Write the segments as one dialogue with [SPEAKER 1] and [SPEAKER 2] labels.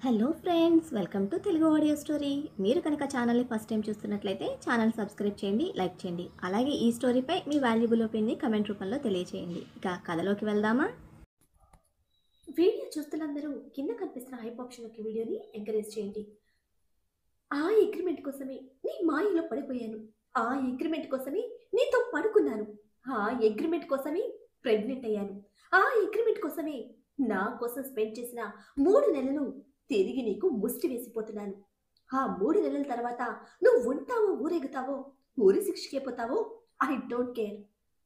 [SPEAKER 1] Hello friends, welcome to Telugu audio story. మీరు కనుక ఛానల్ని ఫస్ట్ టైం చూస్తున్నట్లయితే ఛానల్ సబ్స్క్రైబ్ చేయండి, లైక్ చేయండి. అలాగే ఈ స్టోరీపై మీ వాల్యుబుల్ ఒపీనియన్ని కమెంట్ రూపంలో తెలియచేయండి. ఇక కథలోకి వెళ్దామా? వీడియో చూస్తున్నందరూ కింద కనిపిస్తున్న హైప్ ఆప్షన్కి వీడియోని ఎంకరేజ్ చేయండి. ఆ అగ్రిమెంట్ కోసమే నీ మాయలో పడిపోయాను. ఆ అగ్రిమెంట్ కోసమే నీతో పడుకున్నాను. ఆ అగ్రిమెంట్ కోసమే ప్రెగ్నెంట్ అయ్యాను. ఆ అగ్రిమెంట్ కోసమే నా కోసం స్పెండ్ చేసిన 3 నెలలు తిరిగి నీకు ముష్టి వేసిపోతున్నాను. ఆ 3 నెలల తర్వాత నువ్వు ఉంటావో ఊరేగుతావో, ఊరి శిక్షకే పోతావో, ఐ డోంట్ కేర్.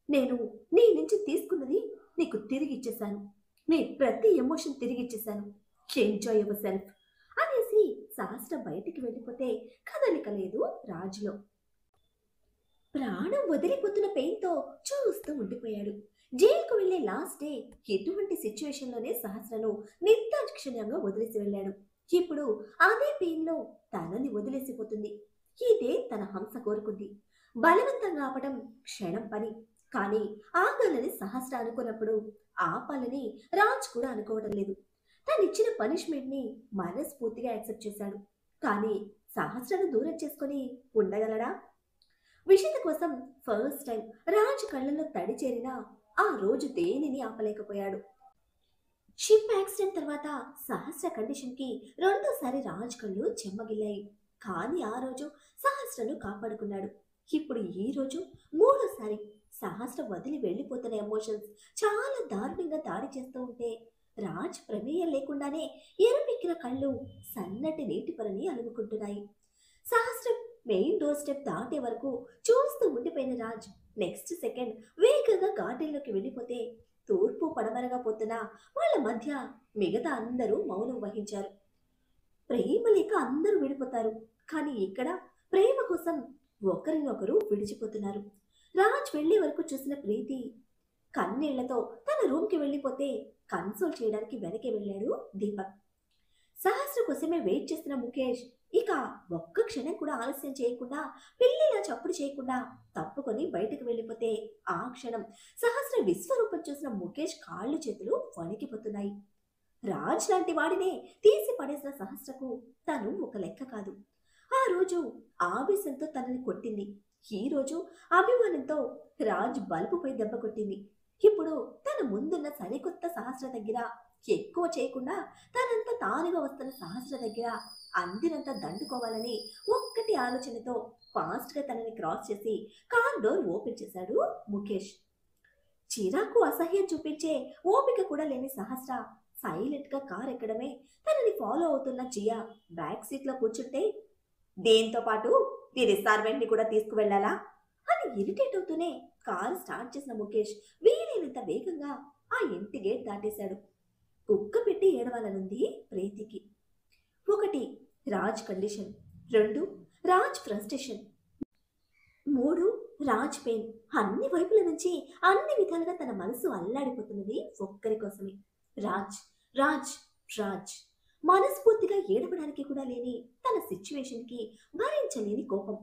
[SPEAKER 1] నేను నీ నుంచి తీసుకున్నది నీకు తిరిగి ఇచ్చేశాను. నీ ప్రతి ఎమోషన్ తిరిగి ఇచ్చేశాను. ఎంజాయ్ యువర్ సెల్ఫ్ అనేసి సహస్ర బయటికి వెళ్ళిపోతే కదలిక లేదు రాజులో. ప్రాణం వదిలిపోతున్న పెయిన్తో చూస్తూ ఉండిపోయాడు. జైలుకు వెళ్లే లాస్ట్ డే ఎటువంటి సిచ్యువేషన్లోనే సహస్రను నిర్దాక్షిణ్యంగా వదిలేసి వెళ్ళాడు. ఇప్పుడు అదే పెయిన్ లో తనని వదిలేసిపోతుంది. ఇదే తన హంస కోరుకుంది. బలవంతంగా ఆపడం క్షణం పని, కానీ ఆగాలని సహస్ర అనుకున్నప్పుడు ఆపాలని రాజ్ కూడా అనుకోవడం లేదు. తనిచ్చిన పనిష్మెంట్ ని మనస్ఫూర్తిగా యాక్సెప్ట్ చేశాడు. కానీ సహస్రను దూరం చేసుకుని ఉండగలడా? విషిత కోసం ఫస్ట్ టైం రాజ్ కళ్ళల్లో తడి చేరినా ఆ రోజు దేనిని ఆపలేకపోయాడు. షిప్ యాక్సిడెంట్ తర్వాత సహస్ర కండిషన్ కి రెండోసారి రాజ్ కళ్ళు చెమ్మగిల్లాయి. కానీ ఆ రోజు సహస్రను కాపాడుకున్నాడు. ఇప్పుడు ఈ రోజు మూడోసారి సహస్ర వదిలి వెళ్ళిపోతున్న ఎమోషన్స్ చాలా దారుణంగా దాడి చేస్తూ ఉంటే రాజ్ ప్రమేయం లేకుండానే ఎరుపెక్కిన కళ్ళు సన్నటి నీటి పొరని అలుముకుంటున్నాయి. సహస్రం మెయిన్ డోర్ స్టెప్ దాటే వరకు చూస్తూ ఉండిపోయిన రాజ్ నెక్స్ట్ సెకండ్ వేగంగా గార్డెన్లోకి వెళ్ళిపోతే తూర్పు పడమరగా పోతున్న వాళ్ళ మధ్య మిగతా అందరూ మౌనం వహించారు. ప్రేమ లేక అందరూ విడిపోతారు, కానీ ఇక్కడ ప్రేమ కోసం ఒకరినొకరు విడిచిపోతున్నారు. రాజ్ వెళ్లే వరకు చూసిన ప్రీతి కన్నీళ్లతో తన రూమ్కి వెళ్ళిపోతే కన్సోల్ చేయడానికి వెనక్కి వెళ్ళాడు దీపక్. సహస్ర కోసమే వెయిట్ చేస్తున్న ముఖేష్ ఇక ఒక్క క్షణం కూడా ఆలస్యం చేయకుండా, పిల్లిలా చప్పుడు చేయకుండా తప్పుకొని బయటకు వెళ్ళిపోతే ఆ క్షణం సహస్ర విశ్వరూపం చూసిన ముఖేష్ కాళ్ళు చేతులు వణికిపోతున్నాయి. రాజ్ లాంటి వాడినే తీసి పడేసిన సహస్రకు తను ఒక లెక్క కాదు. ఆ రోజు ఆవేశంతో తనని కొట్టింది. ఈ రోజు అభిమానంతో రాజ్ బల్బుపై దెబ్బ కొట్టింది. ఇప్పుడు తన ముందున్న సరికొత్త సహస్ర దగ్గర ఎక్కువ చేయకుండా తనంత తానుగా వస్తున్న సహస్ర దగ్గర అందినంత దండుకోవాలని ఒక్కటి ఆలోచనతో ఫాస్ట్ గా తనని క్రాస్ చేసి కార్ డోర్ ఓపెన్ చేశాడు ముఖేష్. చిరాకు అసహ్యం చూపించే ఓపిక కూడా లేని సహస్ర సైలెంట్ గా కార్ ఎక్కడమే తనని ఫాలో అవుతున్న జియా బ్యాక్ సీట్ లో కూర్చుంటే దేంతో పాటు దీని సర్వెంట్ ని కూడా తీసుకువెళ్లాలా అని ఇరిటేట్ అవుతూనే కారు స్టార్ట్ చేసిన ముఖేష్ వీలైనంత వేగంగా ఆ ఇంటి గేట్ దాటేశాడు. కుక్క పెట్టి ఏడవాలనుంది ప్రీతికి. 1 Raj condition, 2 Raj frustration, 3 Raj pain. అన్ని వైపుల నుంచి అన్ని విధాలుగా తన మనసు అల్లాడిపోతున్నది ఒక్కరి కోసమే. రాజ్ రాజ్ రాజ్. మనస్ఫూర్తిగా ఏడవడానికి కూడా లేని తన సిచ్యువేషన్ కి భరించలేని కోపం.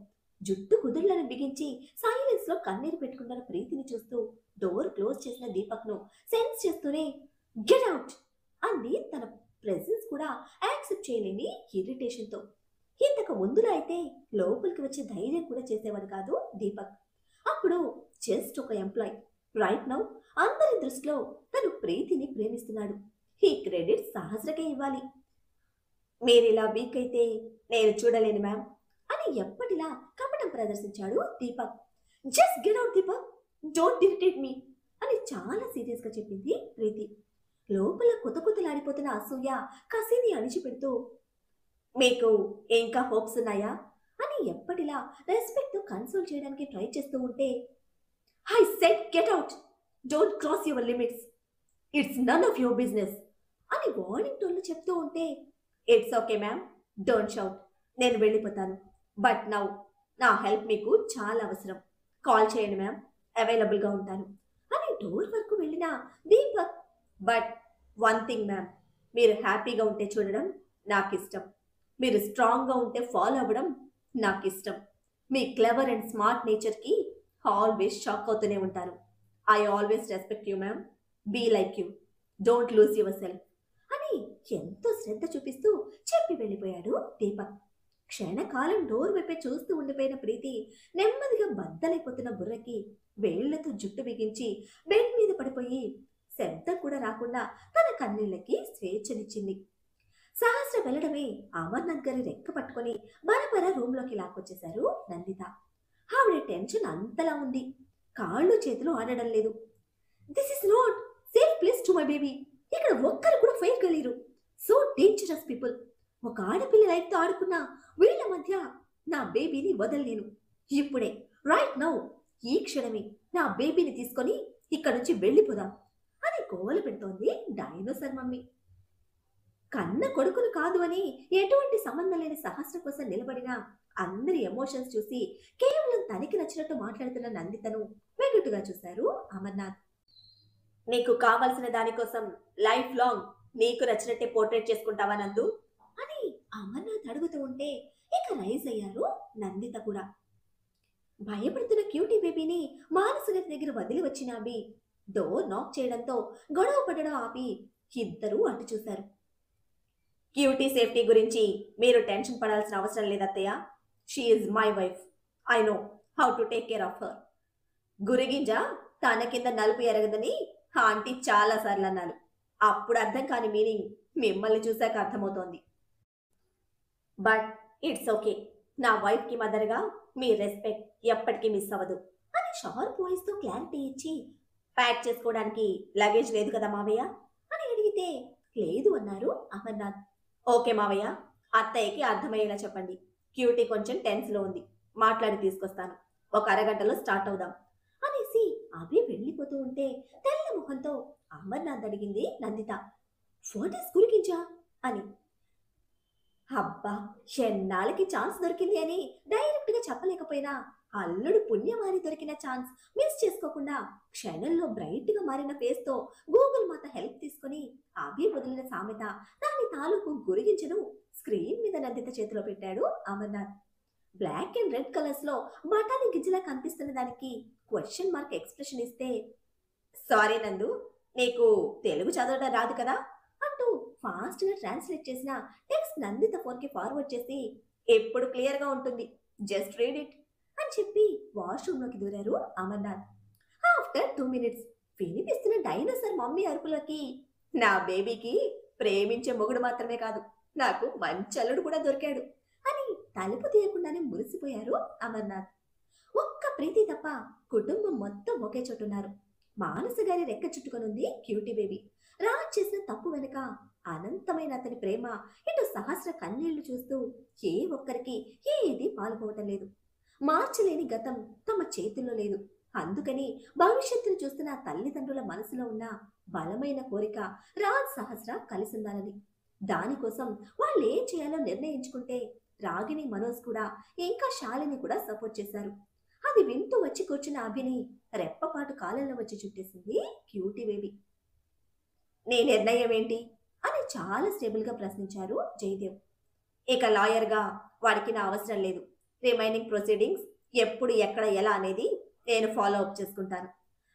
[SPEAKER 1] జుట్టు కుదుళ్లను బిగించి సైలెన్స్ లో కన్నీరు పెట్టుకున్న ప్రీతిని చూస్తూ డోర్ క్లోజ్ చేసిన దీపక్ ను సెన్స్ చేస్తూనే గెట్ అవుట్ అంది. తన ప్రెజెన్స్ కూడా యాక్సెప్ట్ చేయలేని ఇరిటేషన్తో. ఇంతకు ముందులో అయితే లోపలికి వచ్చే ధైర్యం కూడా చేసేవాడు కాదు దీపక్. అప్పుడు జస్ట్ ఒక ఎంప్లాయ్. రైట్ నౌ అందరి దృష్టిలో తను ప్రీతిని ప్రేమిస్తున్నాడు. ఈ క్రెడిట్ సహస్రకే ఇవ్వాలి. మీరిలా వీక్ అయితే నేను చూడలేను మ్యామ్ అని ఎప్పటిలా కపటం ప్రదర్శించాడు Deepak. Just get out Deepak, don't irritate me అని చాలా సీరియస్ గా చెప్పింది ప్రీతి. లోపల కుతకుతలాడిపోతున్న అసూయ కసిని అణిచిపెడుతూ మీకు ఇంకా హోప్స్ ఉన్నాయా అని ఎప్పటిలా రెస్పెక్ట్ తో కన్సోల్ చేయడానికి ట్రై చేస్తూ ఉంటే I said get out, don't cross your limits, it's none of your business అని వార్నింగ్ టోన్లు చెప్తూ ఉంటే it's okay ma'am, don't shout, నేను వెళ్ళిపోతాను. బట్ నౌ నా హెల్ప్ మీకు చాలా అవసరం. కాల్ చేయండి మ్యామ్, అవైలబుల్గా ఉంటాను అని డోర్ వరకు వెళ్ళిన Deepak but one thing ma'am, మీరు హ్యాపీగా ఉంటే చూడడం నాకు ఇష్టం. మీరు స్ట్రాంగ్గా ఉంటే ఫాలో అవ్వడం నాకు ఇష్టం. మీ క్లెవర్ అండ్ స్మార్ట్ నేచర్కి ఆల్వేస్ షాక్ అవుతూనే ఉంటాను. I always respect you ma'am, be like you, don't lose yourself అని ఎంతో శ్రద్ధ చూపిస్తూ చెప్పి వెళ్ళిపోయాడు దీపక్. క్షణకాలం డోర్ వైపే చూస్తూ ఉండిపోయిన ప్రీతి నెమ్మదిగా బద్దలైపోతున్న బుర్రకి వేళ్లతో జుట్టు బిగించి బెడ్ మీద పడిపోయి శబ్దం కూడా రాకుండా తన కన్నీళ్లకి స్వేచ్ఛనిచ్చింది. సహస్ర వెళ్ళడమే అమర్నాథ్ గారి రెక్క పట్టుకొని బరబర రూంలోకి లాక్కొచ్చేశారు నందిత. ఆవిడ టెన్షన్ అంతలా ఉంది, కాళ్ళు చేతులు ఆడడం లేదు. This is not safe place to my baby. ఇక్కడ ఒక్కరు కూడా ఫెయిల్ కలిరు. So dangerous people. ఒక ఆడపిల్ల లైఫ్తో ఆడుకున్న వీళ్ళ మధ్య నా బేబీని వదలలేను. ఇప్పుడే, రైట్ నౌ, ఈ క్షణమే నా బేబీని తీసుకొని ఇక్కడ నుంచి వెళ్ళిపోదాం అని గోల పెడుతోంది డైనోసర్ మమ్మీ. కన్న కొడుకును కాదు అని ఎటువంటి సంబంధం లేని సహస్ర కోసం నిలబడిన అందరి ఎమోషన్స్ చూసి కేవలం తనకి నచ్చినట్టు మాట్లాడుతున్న నందితను వెగుటుగా చూశారు అమర్నాథ్. నీకు కావలసిన దానికోసం లైఫ్ లాంగ్ నీకు నచ్చినట్టే పోర్ట్రేట్ చేసుకుంటావా నందు అని అమర్నాథ్ అడుగుతూ ఉంటే ఇక రైజ్ అయ్యారు నందిత కూడా. భయపడుతున్న క్యూటీ బేబీని మానస గారి దగ్గర వదిలి వచ్చిన అభి డోర్ నాక్ చేయడంతో గొడవ పడడం ఆపి ఇద్దరూ అటు చూశారు. క్యూటీ సేఫ్టీ గురించి మీరు టెన్షన్ పడాల్సిన అవసరం లేదత్తయ్య. She is my wife. I know how to take care of her. గురిగింజ తన కింద నలుపు ఎరగదని ఆంటీ చాలా సార్లు అన్నారు. అప్పుడు అర్థం కాని మీనింగ్ మిమ్మల్ని చూశాక అర్థమవుతోంది. But it's okay. నా వైఫ్కి మదర్గా మీ రెస్పెక్ట్ ఎప్పటికీ మిస్ అవ్వదు అని షార్ప్ వాయిస్తో క్లారిటీ ఇచ్చి, ప్యాక్ చేసుకోవడానికి లగేజ్ లేదు కదా మావయ్య అని అడిగితే లేదు అన్నారు అమర్నాథ్. ఓకే మావయ్య, అత్తయ్యకి అర్థమయ్యేలా చెప్పండి. క్యూటీ కొంచెం టెన్స్లో ఉంది, మాట్లాడి తీసుకొస్తాను. ఒక అరగంటలో స్టార్ట్ అవుదాం అనేసి అభి వెళ్ళిపోతూ ఉంటే తెల్ల ముఖంతో అమర్నాథ్ అడిగింది నందిత, వాట్ ఈస్ గురికించా అని. అబ్బా, ఎన్నాళ్ళకి ఛాన్స్ దొరికింది అని డైరెక్ట్ గా చెప్పలేకపోయినా అల్లుడు పుణ్యమారి దొరికిన ఛాన్స్ మిస్ చేసుకోకుండా క్షణంలో బ్రైట్ గా మారిన ఫేస్ తో గూగుల్ మాత హెల్ప్ తీసుకుని అభి వదిలిన సామెత దాని తాలూకు గురిగించను స్క్రీన్ మీద నందిత చేతిలో పెట్టాడు Amarnath. Black and red colours లో బఠానీ గిజ్జలా కనిపిస్తున్న దానికి క్వశ్చన్ మార్క్ ఎక్స్ప్రెషన్ ఇస్తే, సారీ నందు, నీకు తెలుగు చదవడం రాదు కదా అంటూ ఫాస్ట్ గా ట్రాన్స్లేట్ చేసిన టెక్స్ట్ నందిత ఫోన్ కి ఫార్వర్డ్ చేసి, ఎప్పుడు క్లియర్ గా ఉంటుంది, జస్ట్ రీడ్ ఇట్ అని చెప్పి వాష్రూమ్ లోకి దూరారు అమర్నాథ్. ఆఫ్టర్ 2 minutes వినిపిస్తున్న డైనోసార్ మమ్మీ అరుపులకి నా బేబీకి ప్రేమించే మొగుడు మాత్రమే కాదు, నాకు మంచి అల్లుడు కూడా దొరికాడు అని తలుపు తీయకుండానే మురిసిపోయారు అమర్నాథ్. ఒక్క ప్రీతి తప్ప కుటుంబం మొత్తం ఒకే చోటున్నారు. మానస గారి రెక్క చుట్టుకొనుంది క్యూటీ బేబీ. రాజ్ చేసిన తప్పు వెనుక అనంతమైన అతని ప్రేమ, ఇటు సహస్ర కన్నీళ్లు చూస్తూ ఏ ఒక్కరికి ఏది పాల్గొవటం లేదు. మార్చలేని గతం తమ చేతుల్లో లేదు. అందుకని భవిష్యత్తును చూస్తున్న తల్లిదండ్రుల మనసులో ఉన్న బలమైన కోరిక రాజ్ సహస్ర కలిసిందాలని. దానికోసం వాళ్ళు ఏం చేయాలో నిర్ణయించుకుంటే రాగిని, మనోజ్ కూడా ఇంకా శాలిని కూడా సపోర్ట్ చేశారు. అది వింటూ వచ్చి కూర్చున్న అభిని రెప్పపాటు కాలంలో వచ్చి చుట్టేసింది క్యూటీ బేబీ. నీ నిర్ణయం ఏంటి అని చాలా స్టేబుల్ గా ప్రశ్నించారు జయదేవ్. ఇక లాయర్గా వాడికి నా అవసరం లేదు. రిమైనింగ్ ప్రొసీడింగ్స్ ఎప్పుడు, ఎక్కడ, ఎలా అనేది నేను ఫాలో అప్ చేసుకుంటాను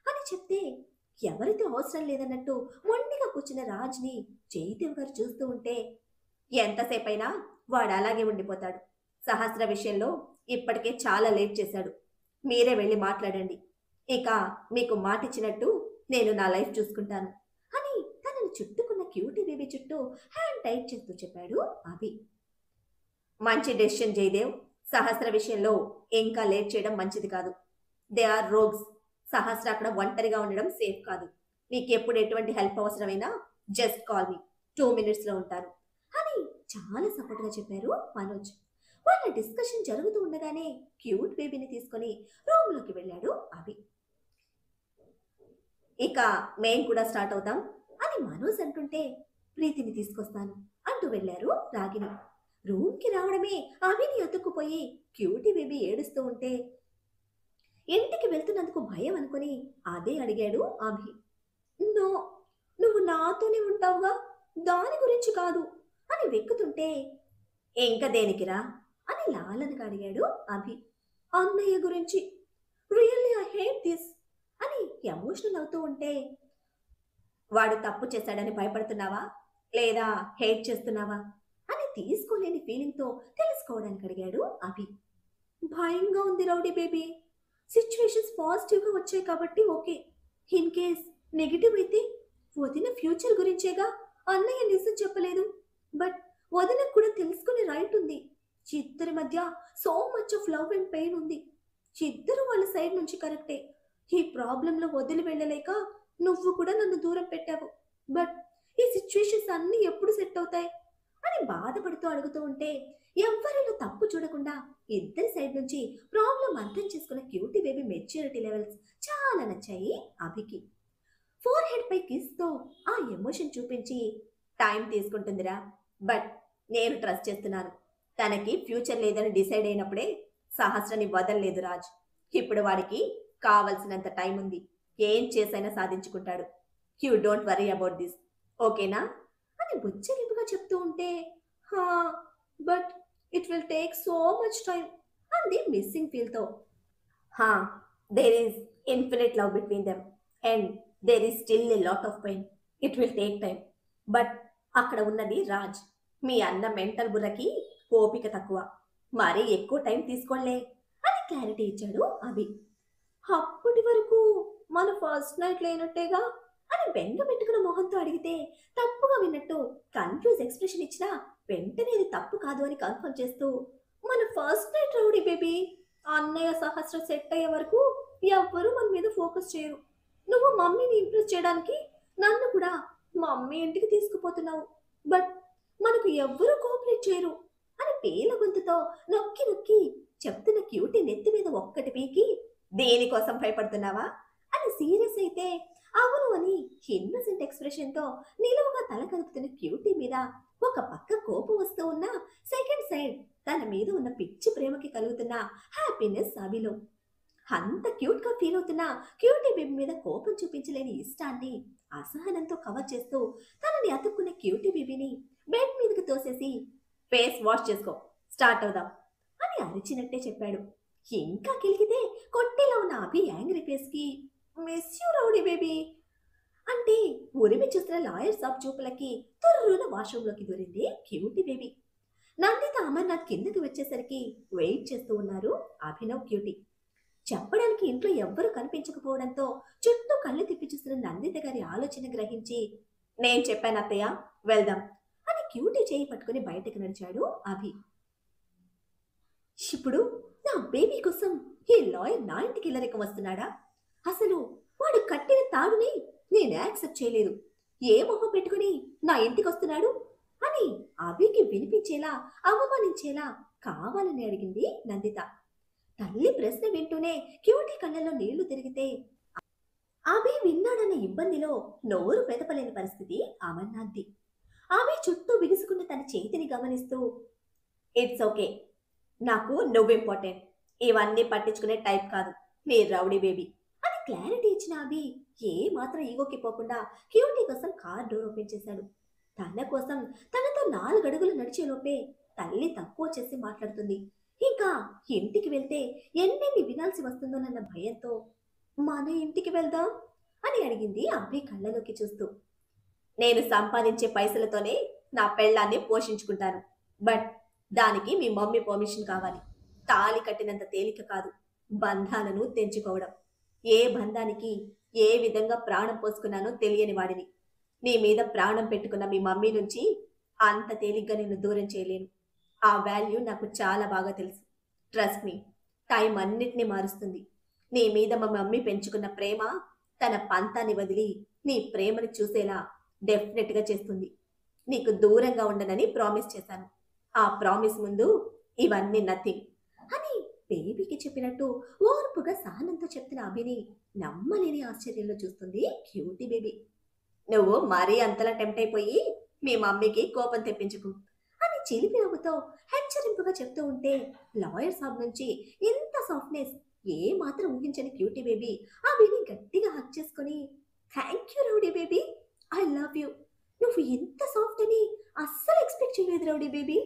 [SPEAKER 1] అని చెప్తే, ఎవరితో అవసరం లేదన్నట్టు మొండిగా కూర్చున్న రాజ్ని జయదేవ్ గారు చూస్తూ ఉంటే, ఎంతసేపైనా వాడు అలాగే ఉండిపోతాడు. సహస్ర విషయంలో ఇప్పటికే చాలా లేట్ చేశాడు. మీరే వెళ్ళి మాట్లాడండి. ఇక మీకు మాటిచ్చినట్టు నేను నా లైఫ్ చూసుకుంటాను అని తనని చుట్టుకున్న క్యూటీ బేబీ చుట్టూ హ్యాండ్ టైట్ చేస్తూ చెప్పాడు అభి. మంచి డెసిషన్ జయదేవ్. సహస్ర విషయంలో ఇంకా లేట్ చేయడం మంచిది కాదు. They are rogues. సహస్ర అక్కడ ఒంటరిగా ఉండడం సేఫ్ కాదు. మీకు ఎప్పుడు ఎటువంటి హెల్ప్ అవసరమైనా జస్ట్ కాల్ మీ. 2 minutes లో ఉంటాను అని చాలా సపోర్ట్ గా చెప్పారు మనోజ్. వాళ్ళ డిస్కషన్ జరుగుతూ ఉండగానే క్యూట్ బేబీని తీసుకొని రూమ్ లోకి వెళ్ళాడు అభి. ఇక మేం కూడా స్టార్ట్ అవుతాం అని మనోజ్ అంటుంటే, ప్రీతిని తీసుకొస్తాను అంటూ వెళ్ళారు రాగిని. రూమ్ కి రావడమే అభిని అతుక్కుపోయి క్యూటీ బేబీ ఏడుస్తూ ఉంటే, ఇంటికి వెళ్తున్నందుకు భయం అనుకుని అదే అడిగాడు అభి. నో, నువ్వు నాతోనే ఉంటావుగా, దాని గురించి కాదు అని వెక్కుతుంటే, ఇంకా దేనికిరా అని లాలనగా అడిగాడు అభి. అన్నయ్య గురించి. రియల్లీ ఐ హేట్ దిస్ అని ఎమోషనల్ అవుతూ ఉంటే, వాడు తప్పు చేశాడని భయపడుతున్నావా? లేదా హేట్ చేస్తున్నావా అని తీసుకోలేని ఫీలింగ్తో తెలుసుకోవడానికి అడిగాడు అభి. భయంగా ఉంది రౌడీ బేబీ. సిచ్యువేషన్స్ పాజిటివ్గా వచ్చాయి కాబట్టి ఓకే. ఇన్ కేస్ నెగిటివ్ అయితే వదిన ఫ్యూచర్ గురించేగా. అన్నయ్య నిజం చెప్పలేదు. బట్ వదినకు కూడా తెలుసుకునే రైట్ ఉంది. ఇద్దరి మధ్య so much of love and pain ఉంది. ఇద్దరు వాళ్ళ సైడ్ నుంచి కరెక్టే. ఈ ప్రాబ్లంలో వదిలి వెళ్ళలేక నువ్వు కూడా నన్ను దూరం పెట్టావు. బట్ ఈ సిచ్యువేషన్స్ అన్నీ ఎప్పుడు సెట్ అవుతాయి అని బాధపడుతూ అడుగుతూ ఉంటే ఎవ్వరిలో తప్పు చూడకుండా ఇద్దరి సైడ్ నుంచి ప్రాబ్లం అర్థం చేసుకున్న క్యూటీ బేబీ మెచ్యూరిటీ లెవెల్స్ చాలా నచ్చాయి అభికి. ఫోర్ హెడ్ పై కిస్ తో ఆ ఎమోషన్ చూపించి, టైం తీసుకుంటుందిరా, బట్ నేను ట్రస్ట్ చేస్తున్నాను. తనకి ఫ్యూచర్ లేదని డిసైడ్ అయినప్పుడే సహస్రని వదలలేదు రాజ్. ఇప్పుడు వాడికి కావలసినంత టైం ఉంది. ఏం చేసైనా సాధించుకుంటాడు. You don't worry about this, ఓకేనా అని బుచ్చగింపుగా చెప్తూ ఉంటే, హా but it will take so much time అంది మిస్సింగ్ ఫీల్తో. హా, there is infinite love between them and there is still a lot of pain. It will take time. But అక్కడ ఉన్నది రాజ్. మీ అన్న మెంటల్ బుర్రకి ఓపిక తక్కువ. మరీ ఎక్కువ టైం తీసుకోలే అని క్లారిటీ ఇచ్చాడు అభి. అప్పటి వరకు మన ఫస్ట్ నైట్ లేనట్టేగా అని బెంగ పెట్టుకున్న మొహంతో అడిగితే తప్పుగా విన్నట్టు కన్ఫ్యూజ్ ఎక్స్ప్రెషన్ ఇచ్చినా వెంటనే ఇది తప్పు కాదు అని కన్ఫర్మ్ చేస్తూ, మన ఫస్ట్ నైట్ రౌడీ బేబీ. అన్నయ్య సహస్ర సెట్ అయ్యే వరకు ఎవ్వరూ మన మీద ఫోకస్ చేయరు. నువ్వు మమ్మీని ఇంప్రెస్ చేయడానికి నన్ను కూడా మమ్మీ ఇంటికి తీసుకుపోతున్నావు. బట్ మనకు ఎవ్వరూ కోఆపరేట్ చేయరు అని పేల గొంతుతో నొక్కి నొక్కి చెప్తున్న క్యూటీ నెత్తి మీద ఒక్కటి పీకి, దేనికోసం భయపడుతున్నావా అని సీరియస్ అయితే అవును అని ఇన్నోసెంట్ ఎక్స్ప్రెషన్ తో నిలువుగా తల కదుపుతున్న క్యూటీ మీద ఒక పక్క కోపం వస్తూ ఉన్న సెకండ్ సైడ్ తన మీద ఉన్న పిచ్చి ప్రేమకి కలుగుతున్న హ్యాపీనెస్ అభిలో. అంత క్యూట్ గా ఫీల్ అవుతున్న క్యూటీ బేబీ మీద కోపం చూపించలేని ఇష్టాన్ని అసహనంతో కవర్ చేస్తూ తనని అతుక్కున్న క్యూటీ బేబీని బెడ్ మీదకి తోసేసి, ఫేస్ వాష్ చేసుకో, స్టార్ట్ అవుదాం అని అరిచినట్టే చెప్పాడు. ఇంకా కిలికితే కొట్టేలా ఉన్న అభి యాంగ్రీ ఫేస్ కి, మిస్ యూ రౌడీ బేబీ అంటే ఉరిమి చూసిన లాయర్ సాబ్ చూపులకి తుర్రున వాష్రూమ్లోకి దూరింది క్యూటీ బేబీ. నందిత అమర్నాథ్ కిందకి వచ్చేసరికి వెయిట్ చేస్తూ ఉన్నారు అభినవ్ క్యూటీ. చెప్పడానికి ఇంట్లో ఎవ్వరూ కనిపించకపోవడంతో చుట్టూ కళ్ళు తిప్పి చూస్తున్న నందిత గారి ఆలోచన గ్రహించి, నేను చెప్పాను అత్తయ్య, వెళ్దాం అని క్యూటీ చేయి పట్టుకుని బయటకు నడిచాడు అభి. ఇప్పుడు నా బేబీ కోసం ఈ లాయర్ నా ఇంటికి ఇల్లరికం వస్తున్నాడా? అసలు వాడు కట్టిన తాడుని నేను యాక్సెప్ట్ చేయలేదు. ఏ మొహం పెట్టుకుని నా ఇంటికి వస్తున్నాడు అని అభికి వినిపించేలా అవమానించేలా కావాలని అడిగింది నందిత. తల్లి ప్రశ్న వింటూనే క్యూటీ కళ్ళల్లో నీళ్లు తిరిగితే అభి విన్నాడన్న ఇబ్బందిలో నోరు పెదపలేని పరిస్థితి అమర్నాథ్ది. అభి చుట్టూ బిగుసుకున్న తన చేతిని గమనిస్తూ, ఇట్స్ ఓకే, నాకు నువ్వు ఇంపార్టెంట్, ఇవన్నీ పట్టించుకునే టైప్ కాదు మీ రౌడీ బేబీ అని క్లారిటీ ఇచ్చిన అభి ఏ మాత్రం ఈగోకి పోకుండా క్యూటీ కోసం కార్ డోర్ ఓపెన్ చేశాడు. తన కోసం తనతో 4 అడుగులు నడిచేలోపే తల్లి తక్కువ చేసి మాట్లాడుతుంది. ఇంకా ఇంటికి వెళ్తే ఎన్నెన్ని వినాల్సి వస్తుందోనన్న భయంతో, మన ఇంటికి వెళ్దాం అని అడిగింది అభి కళ్ళలోకి చూస్తూ. నేను సంపాదించే పైసలతోనే నా పెళ్ళాన్ని పోషించుకుంటాను. బట్ దానికి మీ మమ్మీ పర్మిషన్ కావాలి. తాళి కట్టినంత తేలిక కాదు బంధాలను తెంచుకోవడం. ఏ బంధానికి ఏ విధంగా ప్రాణం పోసుకున్నానో తెలియని వాడిని. నీ మీద ప్రాణం పెట్టుకున్న మీ మమ్మీ నుంచి అంత తేలిగ్గా నిన్ను దూరం చేయలేను. ఆ వాల్యూ నాకు చాలా బాగా తెలుసు. ట్రస్ట్ మీ, టైం అన్నిటినీ మారుస్తుంది. నీ మీద మా మమ్మీ పెంచుకున్న ప్రేమ తన పంతాన్ని వదిలి నీ ప్రేమని చూసేలా డెఫినెట్గా చేస్తుంది. నీకు దూరంగా ఉండనని ప్రామిస్ చేశాను. ఆ ప్రామిస్ ముందు ఇవన్నీ నథింగ్ అని బేబీకి చెప్పినట్టు ఓర్పుగా సహనంతో చెప్తున్న అభిని నమ్మలేని ఆశ్చర్యంలో చూస్తుంది క్యూటీ బేబీ. నువ్వు మరీ అంతలా టెంప్ట్ అయిపోయి మీ మమ్మీకి కోపం తెప్పించుకు అని చిలిపి నవ్వుతో హెచ్చరింపుగా చెప్తూ ఉంటే లాయర్ సాబ్ నుంచి ఇంత సాఫ్ట్నెస్ ఏ మాత్రం ఊహించని క్యూటీ బేబీ అభిని గట్టిగా హక్ చేసుకుని, thank you rowdy baby, I love you. నువ్వు ఎంత సాఫ్ట్ అని అస్సలు ఎక్స్పెక్ట్ చేయలేదు రౌడీ బేబీ.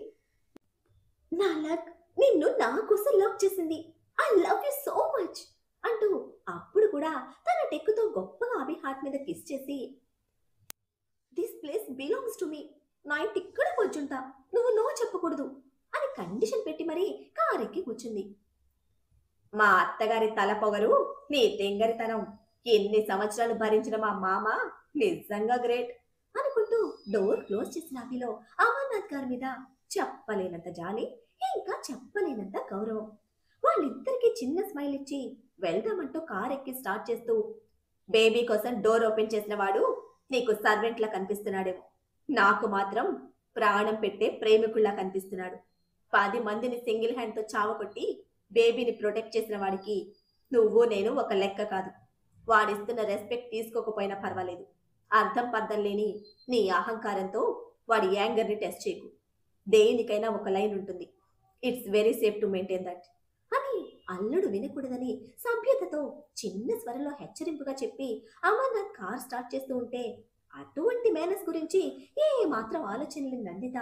[SPEAKER 1] నా లక్ నిన్ను నా కోసం లవ్ చేసింది. I love you so much అంటూ అప్పుడు కూడా తన టెక్కుతో గొప్పగా అభి హార్ట్ మీద కిస్ చేసి, this place belongs to me, night ఇక్కడ కూర్చుంటా, నువ్వు నో చెప్పకూడదు అని కండిషన్ పెట్టి మరీ కారెక్కి కూర్చుంది. మా అత్తగారి తల పొగరు, నీ తెంగరితనం, ఎన్ని సంవత్సరాలు భరించిన మా మామ నిజంగా గ్రేట్ అనుకుంటూ డోర్ క్లోజ్ చేసిన అభిలో అమర్నాథ్ గారి మీద చెప్పలేనంత జాలి, ఇంకా చెప్పలేనంత గౌరవం. వాళ్ళిద్దరికి చిన్న స్మైల్ ఇచ్చి వెళ్దామంటూ కార్ ఎక్కి స్టార్ట్ చేస్తూ, బేబీ కోసం డోర్ ఓపెన్ చేసిన వాడు నీకు సర్వెంట్లా కనిపిస్తున్నాడేమో, నాకు మాత్రం ప్రాణం పెట్టే ప్రేమికుల్లా కనిపిస్తున్నాడు. 10 మందిని సింగిల్ హ్యాండ్తో చావకొట్టి బేబీని ప్రొటెక్ట్ చేసిన వాడికి నువ్వు నేను ఒక లెక్క కాదు. వాడిస్తున్న రెస్పెక్ట్ తీసుకోకపోయినా పర్వాలేదు. అర్థం పర్థం లేని నీ అహంకారంతో వాడి యాంగర్ని టెస్ట్ చేయకు. దేనికైనా ఒక లైన్ ఉంటుంది. It's very safe to maintain that అని అల్లుడు వినకూడదని సభ్యతతో చిన్న స్వరంలో హెచ్చరింపుగా చెప్పి అమర్నాథ్ కార్ స్టార్ట్ చేస్తూ ఉంటే, అటువంటి మేనస్ గురించి ఏ మాత్రం ఆలోచన లేని నందిత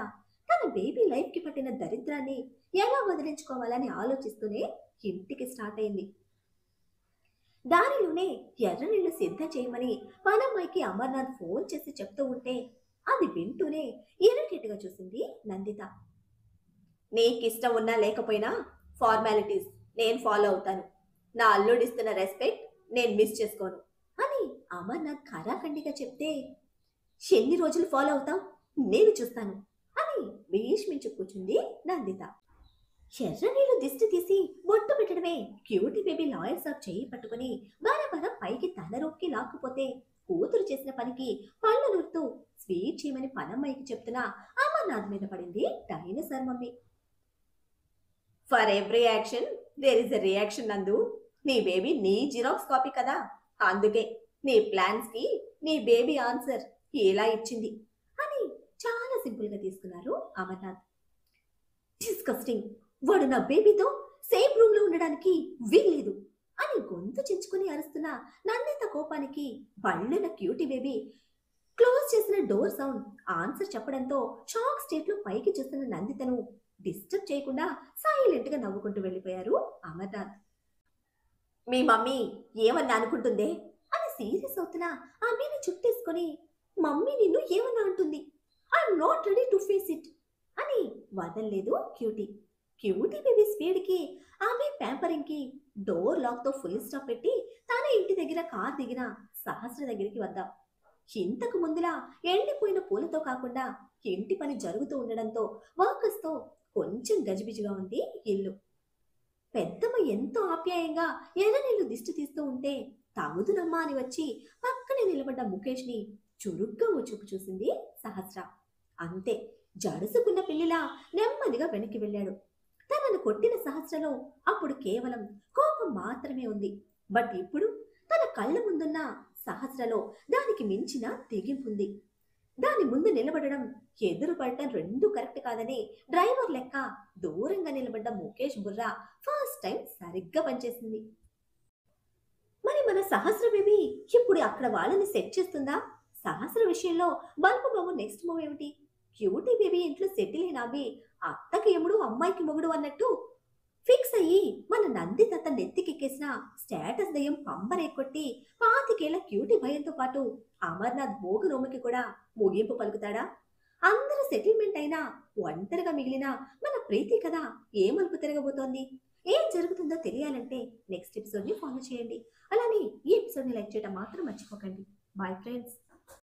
[SPEAKER 1] తన బేబీ లైఫ్ కి పట్టిన దరిద్రాన్ని ఎలా వదిలించుకోవాలని ఆలోచిస్తూనే ఇంటికి స్టార్ట్ అయింది. దారిలోనే ఎర్రనీళ్లు సిద్ధం చేయమని పనమ్మాయికి అమర్నాథ్ ఫోన్ చేసి చెప్తూ ఉంటే అది వింటూనే ఇరిటేట్ గా చూసింది నందిత. నీకిష్టం ఉన్నా లేకపోయినా ఫార్మాలిటీస్ నేను ఫాలో అవుతాను. నా అల్లుడిస్తున్న రెస్పెక్ట్ నేను మిస్ చేసుకోను అని అమర్నాథ్ ఖరాఖండిగా చెప్తే, ఎన్ని రోజులు ఫాలో అవుతావు నేను చూస్తాను అని భీష్మించు కూర్చుంది నందిత. ఎర్రనీళ్లు దిష్టి తీసి బొట్టు పెట్టడమే క్యూటీ బేబీ లాయర్ సాబ్ చేయి పట్టుకుని బరబర పైకి తల రొక్కి లాక్కుపోతే, కూతురు చేసిన పనికి పళ్ళు నూరుతూ స్వీట్ చేయమని పనమ్మాయికి చెప్తున్నా అమర్నాథ్ మీద పడింది dinosaur mummy. For every action there is a reaction Nandu. నీ బేబీ నీ జిరాక్స్ కాపీ కదా, అందుకే నీ ప్లాన్స్ కి నీ బేబీ ఆన్సర్ ఎలా ఇచ్చింది అని చాలా సింపుల్ గా తీసుకున్నారు అమర్నాథ్. డిస్కస్టింగ్, వాడు నా బేబీతో సేమ్ రూమ్ లో ఉండడానికి వీల్లేదు అని గొంతు చించుకుని అరుస్తున్న నందిత కోపానికి బళ్ళున క్యూటీ బేబీ క్లోజ్ చేసిన డోర్ సౌండ్ ఆన్సర్ చెప్పడంతో షాక్ స్టేట్ లో పైకి చూస్తున్న నందితను డిస్టర్బ్ చేయకుండా సైలెంట్ గా నవ్వుకుంటూ వెళ్ళిపోయారు అమర్నాథ్. మీ మమ్మీ ఏమన్నా అనుకుంటుందే అని సీరియస్ అవుతున్నా ఆమెను చుట్టేసుకొని, మమ్మీ నిన్ను ఏమన్నా అంటుంది, I'm not ready to face it అని వదల్లేదు క్యూటీ. క్యూటీ బేబీ స్పీడ్ కి ఆమె ప్యాంపరింగ్ కి డోర్ లాక్ తో ఫుల్ స్టాప్ పెట్టి తన ఇంటి దగ్గర కార్ దిగిన సహస్ర దగ్గరికి వద్దాం. ఇంతకు ముందులా ఎండిపోయిన పూలతో కాకుండా ఇంటి పని జరుగుతూ ఉండడంతో వర్కర్స్ తో కొంచెం గజిబిజిగా ఉంది ఇల్లు. పెద్దమ్మ ఎంతో ఆప్యాయంగా ఎర్రనీళ్లు దిష్టి తీస్తూ ఉంటే తగుదునమ్మా అని వచ్చి పక్కనే నిలబడ్డ ముఖేష్ ని చురుగ్గా చూపు చూసింది సహస్ర. అంతే, జడుసుకున్న పిల్లిలా నెమ్మదిగా వెనక్కి వెళ్ళాడు. తనను కొట్టిన సహస్రలో అప్పుడు కేవలం కోపం మాత్రమే ఉంది. బట్ ఇప్పుడు తన కళ్ళ ముందున్న సహస్రలో దానికి మించిన తెగింపుంది. దాని ముందు నిలబడడం, ఎదురు పడటం రెండూ కరెక్ట్ కాదని డ్రైవర్ లెక్క దూరంగా నిలబడ్డ ముఖేష్ బుర్ర ఫస్ట్ టైం సరిగ్గా పనిచేసింది. మరి మన సహస్ర బేబీ ఇప్పుడు అక్కడ వాళ్ళని సెట్ చేస్తుందా? సహస్ర విషయంలో బల్బు బాబు నెక్స్ట్ మూవ్ ఏమిటి? క్యూటీ బేబీ ఇంట్లో సెటిల్ అయిన అవి అత్తకి ఎముడు అమ్మాయికి మొగుడు అన్నట్టు ఫిక్స్ అయ్యి మన నందిత నెత్తికెక్కేసిన స్టేటస్ దయ్యం పంబరేకొట్టి 25 క్యూటీ భయంతో పాటు అమర్నాథ్ భోగు నోముకి కూడా ముగింపు పలుకుతాడా? అందరూ సెటిల్మెంట్ అయినా ఒంటరిగా మిగిలిన మన ప్రీతి కదా ఏ మలుపు తిరగబోతోంది? ఏం జరుగుతుందో తెలియాలంటే నెక్స్ట్ ఎపిసోడ్ ని ఫాలో చేయండి. అలానే ఈ ఎపిసోడ్ ని లైక్ చేయడం మాత్రం మర్చిపోకండి. Bye friends.